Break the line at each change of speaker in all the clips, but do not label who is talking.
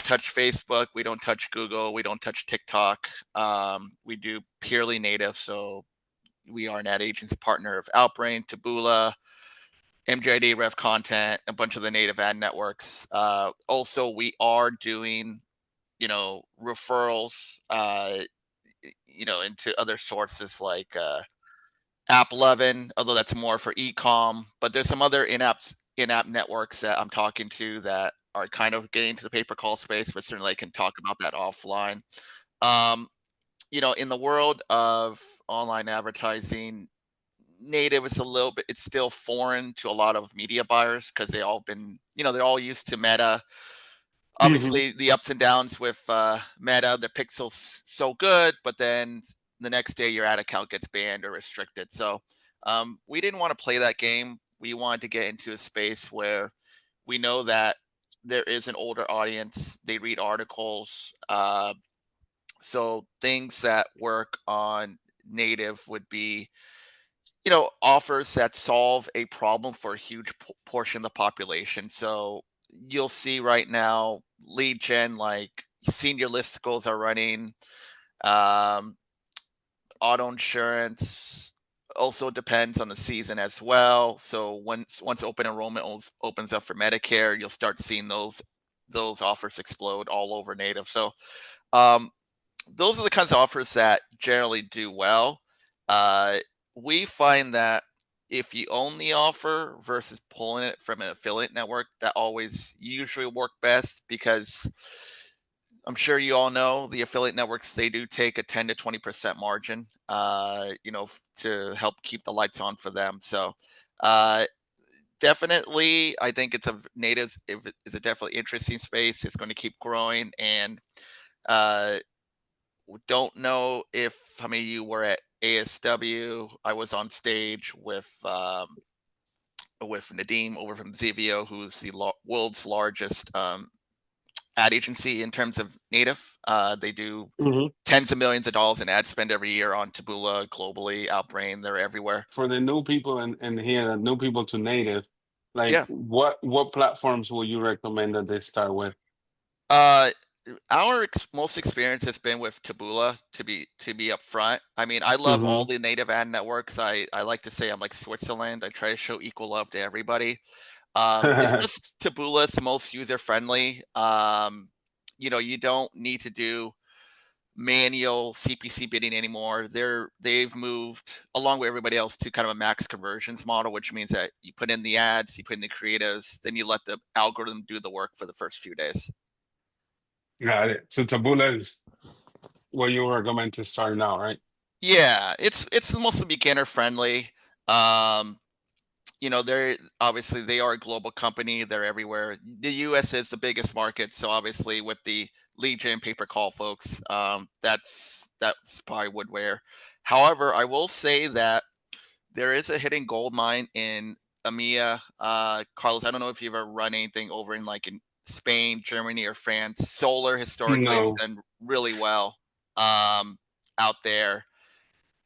touch Facebook. We don't touch Google. We don't touch TikTok. We do purely native. So we are an ad agency partner of Outbrain, Taboola, MJD, Rev Content, a bunch of the native ad networks. Also, we are doing, referrals, into other sources like App 11, although that's more for e-com. But there's some other in-app networks that I'm talking to that are kind of getting into the pay-per-call space, but certainly I can talk about that offline. Um, in the world of online advertising, native is a little bit, it's still foreign to a lot of media buyers because they're all used to Meta.
Hmm.
Obviously, the ups and downs with Meta, the pixels so good, but then the next day your ad account gets banned or restricted. So we didn't want to play that game. We wanted to get into a space where we know that there is an older audience. They read articles. So things that work on native would be, offers that solve a problem for a huge portion of the population. So you'll see right now lead gen, like senior listicles are running, um, auto insurance also depends on the season as well. So once open enrollment opens up for Medicare, you'll start seeing those offers explode all over native. So um, those are the kinds of offers that generally do well. Uh, we find that if you own the offer versus pulling it from an affiliate network, that always usually work best because I'm sure you all know the affiliate networks, they do take a 10 to 20% margin, to help keep the lights on for them. So, uh, definitely, I think it's a natives is a definitely interesting space. It's going to keep growing, and uh, don't know if how many of you were at ASW. I was on stage with Nadeem over from Zivio, who's the world's largest ad agency in terms of native. They do
Hmm.
tens of millions of dollars in ad spend every year on Taboola globally, Outbrain. They're everywhere.
For the new people and here, the new people to native, like
Yeah.
what platforms will you recommend that they start with?
Uh, our most experience has been with Taboola. To be upfront, I mean, I love all
Hmm.
the native ad networks. I like to say I'm like Switzerland. I try to show equal love to everybody. It's just Taboola is the most user friendly. You don't need to do manual CPC bidding anymore. They've moved along with everybody else to kind of a max conversions model, which means that you put in the ads, you put in the creatives, then you let the algorithm do the work for the first few days.
Got it. So Taboola is what you recommend to start now, right?
Yeah, it's the most beginner friendly. Um, they're obviously they are a global company. They're everywhere. The U.S. is the biggest market, so obviously with the lead gen pay per call folks, that's probably Woodware. However, I will say that there is a hidden gold mine in EMEA. Carlos, I don't know if you've ever run anything over in Spain, Germany, or France. Solar historically has
No.
done really well out there.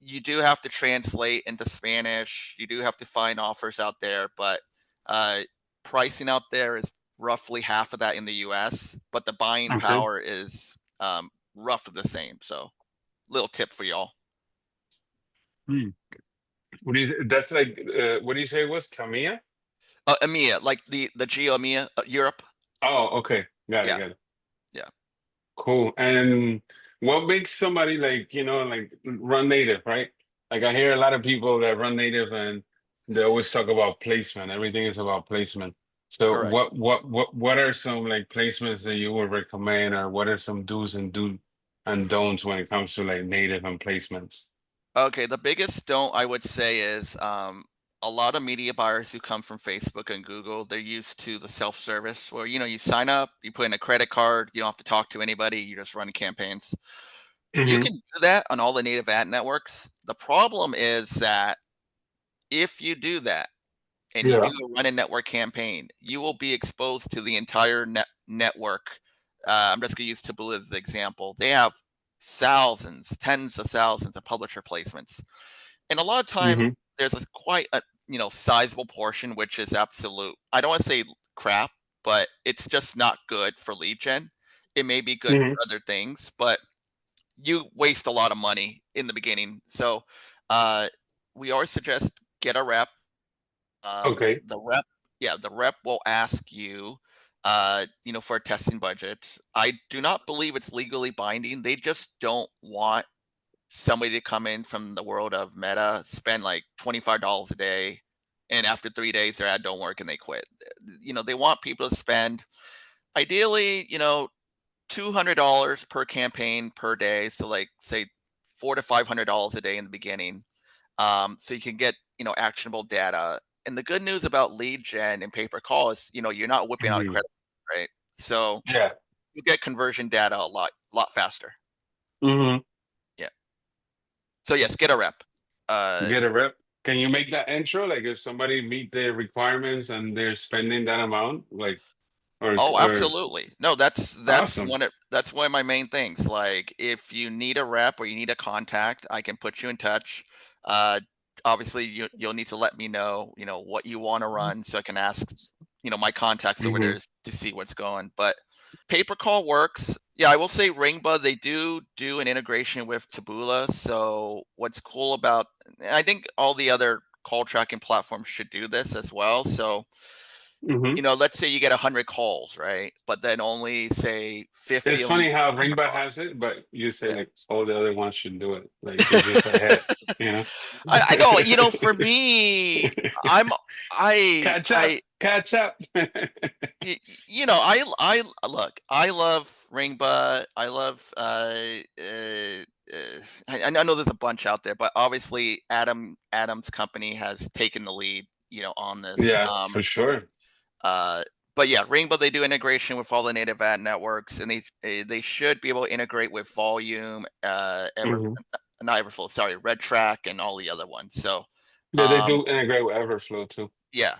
You do have to translate into Spanish. You do have to find offers out there, but uh, pricing out there is roughly half of that in the U.S. But the buying
Okay.
power is roughly the same. So, little tip for y'all.
Hmm. What is that's like? What do you say it was Tamiya?
EMEA, like the Geo EMEA, Europe.
Oh, okay. Got it.
Yeah,
Got it.
yeah.
Cool. And what makes somebody like, like run native, right? Like I hear a lot of people that run native and they always talk about placement. Everything is about placement. So
Correct.
what are some like placements that you would recommend, or what are some do and don'ts when it comes to like native and placements?
Okay, the biggest don't I would say is a lot of media buyers who come from Facebook and Google, they're used to the self-service where you sign up, you put in a credit card, you don't have to talk to anybody, you just run campaigns. You
Hmm.
can do that on all the native ad networks. The problem is that if you do that and you do
Yeah.
a run a network campaign, you will be exposed to the entire network. I'm just going to use Taboola as the example. They have thousands, tens of thousands of publisher placements, and a lot of time
Hmm.
there's quite a sizable portion which is absolute. I don't want to say crap, but it's just not good for lead gen. It may be good
Hmm.
for other things, but you waste a lot of money in the beginning. So uh, we always suggest get a rep.
Okay.
The rep, yeah, the rep will ask you, for a testing budget. I do not believe it's legally binding. They just don't want somebody to come in from the world of Meta, spend like $25 a day, and after 3 days their ad don't work and they quit. They want people to spend ideally, $200 per campaign per day. So like say $400 to $500 a day in the beginning. So you can get, actionable data. And the good news about lead gen and pay per call is, you're not whipping out a
Hmm.
credit, right? So
Yeah.
you get conversion data a lot faster.
Hmm.
Yeah. So yes, get a rep. Uh,
Get a rep. Can you make that intro? Like if somebody meet the requirements and they're spending that amount, like
Oh,
or
absolutely. No,
awesome.
that's one of my main things. Like, if you need a rep or you need a contact, I can put you in touch. Uh, Obviously, you'll need to let me know, what you want to run, so I can ask, my contacts over there
Hmm.
to see what's going. But pay per call works. Yeah, I will say Ringbud, they do an integration with Taboola. So what's cool about, and I think all the other call tracking platforms should do this as well. So
Hmm.
let's say you get 100 calls, right? But then only say 50
It's
of them
funny how
pay per
Ringba
call.
has it, but you say
Yeah.
like all the other ones should do it. Like it's just ahead, you know?
I know, for me, I'm I
Catch up,
I
catch up.
look, I love Ringba. I love I know there's a bunch out there, but obviously Adam's company has taken the lead, on this.
Yeah, for sure.
Uh, but yeah, Rainbow, they do integration with all the native ad networks, and they should be able to integrate with Volume,
Hmm.
not Everflow, sorry, Red Track, and all the other ones. So
Yeah, they
um,
do integrate with Everflow too.
yeah,